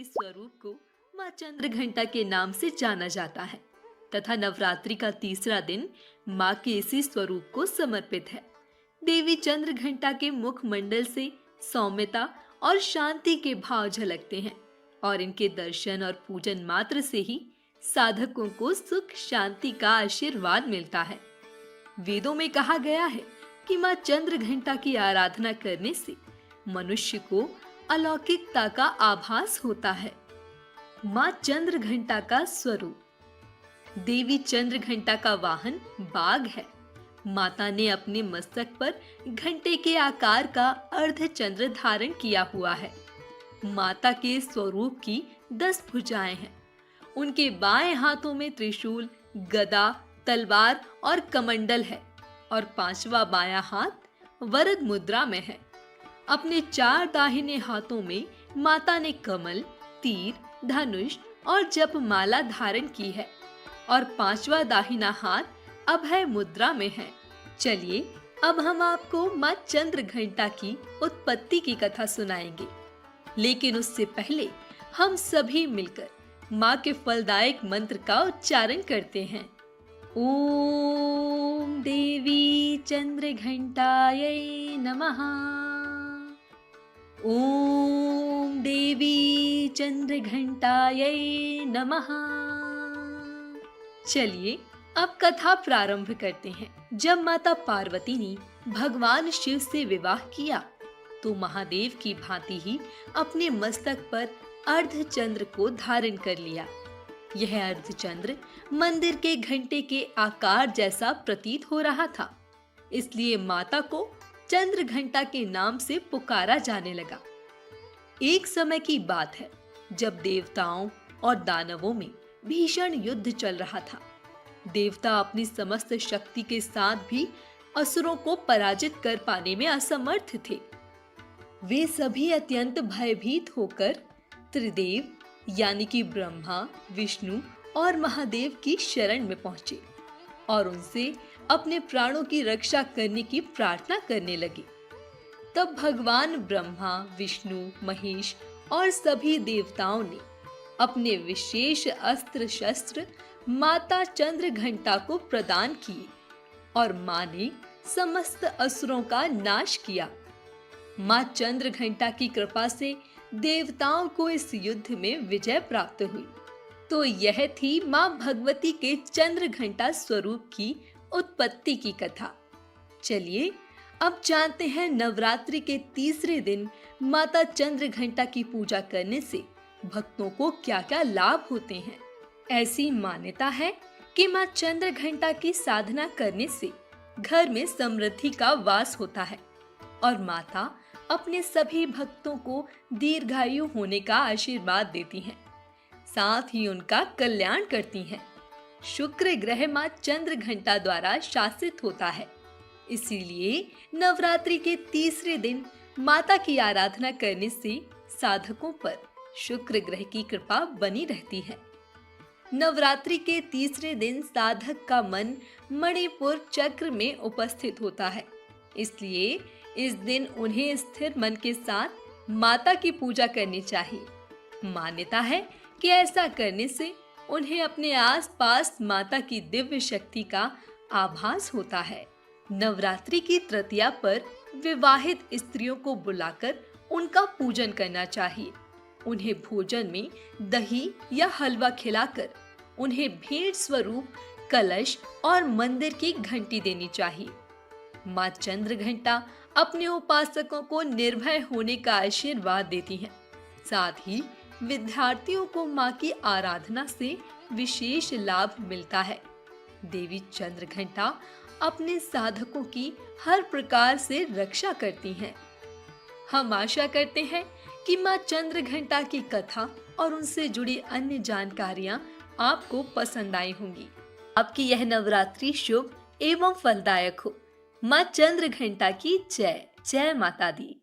इस स्वरूप को माँ चंद्र घंटा के नाम से जाना जाता है तथा नवरात्रि का तीसरा दिन माँ के इसी स्वरूप को समर्पित है। देवी चंद्र घंटा के मुखमंडल से सौम्यता और शांति के भाव झलकते हैं और इनके दर्शन और पूजन मात्र से ही साधकों को सुख शांति का आशीर्वाद मिलता है। वेदों में कहा गया है कि माँ चंद्र घंटा की आराधना करने से मनुष्य को अलौकिकता का आभास होता है। माँ चंद्र घंटा का स्वरूप। देवी चंद्र घंटा का वाहन बाघ है। माता ने अपने मस्तक पर घंटे के आकार का अर्धचंद्र धारण किया हुआ है। माता के स्वरूप की 10 भुजाएं हैं। उनके बाएं हाथों में त्रिशूल, गदा, तलवार और कमंडल है और 5वां बायां हाथ वरद मुद्रा में है। अपने 4 दाहिने हाथों में माता ने कमल, तीर, धनुष और जपमाला धारण की है और 5वां दाहिना हाथ अभय मुद्रा में है। चलिए अब हम आपको माँ चंद्र घंटा की उत्पत्ति की कथा सुनाएंगे, लेकिन उससे पहले हम सभी मिलकर माँ के फलदायक मंत्र का उच्चारण करते हैं। ओम देवी चंद्र घंटायै नमः। ओम देवी चंद्र घंटायै नमः। चलिए अब कथा प्रारंभ करते हैं। जब माता पार्वती ने भगवान शिव से विवाह किया तो महादेव की भांति ही अपने मस्तक पर अर्धचंद्र को धारण कर लिया। यह अर्धचंद्र मंदिर के घंटे के आकार जैसा प्रतीत हो रहा था, इसलिए माता को चंद्र घंटा के नाम से पुकारा जाने लगा। एक समय की बात है जब देवताओं और दानवों में भीषण युद्ध चल रहा था। देवता अपनी समस्त शक्ति के साथ भी असुरों को पराजित कर पाने में असमर्थ थे। वे सभी अत्यंत भयभीत होकर त्रिदेव यानी कि ब्रह्मा, विष्णु और महादेव की शरण में पहुंचे और उनसे अपने प्राणों की रक्षा करने की प्रार्थना करने लगे। तब भगवान ब्रह्मा, विष्णु, महेश और सभी देवताओं ने अपने विशेष अस्त्र शस्त्र माता चंद्र घंटा को प्रदान किए और मां ने समस्त असुरों का नाश किया। मां चंद्र घंटा की कृपा से देवताओं को इस युद्ध में विजय प्राप्त हुई। तो यह थी मां भगवती के चंद्र घंटा स्वरूप की उत्पत्ति की कथा। चलिए अब जानते हैं नवरात्रि के तीसरे दिन माता चंद्र घंटा की पूजा करने से भक्तों को क्या-क्या लाभ होते हैं। ऐसी मान्यता है कि मां चंद्र घंटा की साधना करने से घर में समृद्धि का वास होता है और माता अपने सभी भक्तों को दीर्घायु होने का आशीर्वाद देती हैं, साथ ही उनका कल्याण करती हैं। शुक्र ग्रह मां चंद्र घंटा द्वारा शासित होता है, इसीलिए नवरात्रि के तीसरे दिन माता की आराधना करने से साधकों पर शुक्र ग्रह की कृपा बनी रहती है। नवरात्रि के तीसरे दिन साधक का मन मणिपुर चक्र में उपस्थित होता है, इसलिए इस दिन उन्हें स्थिर मन के साथ माता की पूजा करनी चाहिए। मान्यता है कि ऐसा करने से उन्हें अपने आसपास माता की दिव्य शक्ति का आभास होता है। नवरात्रि की तृतीया पर विवाहित स्त्रियों को बुलाकर उनका पूजन करना चाहिए। उन्हें भोजन में दही या हलवा खिलाकर उन्हें भेंट स्वरूप कलश और मंदिर की घंटी देनी चाहिए। माँ चंद्र घंटा अपने उपासकों को निर्भय होने का आशीर्वाद देती हैं। साथ ही विद्यार्थियों को माँ की आराधना से विशेष लाभ मिलता है। देवी चंद्र घंटा अपने साधकों की हर प्रकार से रक्षा करती हैं। हम आशा करते हैं कि माँ चंद्र घंटा की कथा और उनसे जुड़ी अन्य जानकारियाँ आपको पसंद आई होंगी। आपकी यह नवरात्रि शुभ एवं फलदायक हो। माँ चंद्र घंटा की जय। जय माता दी।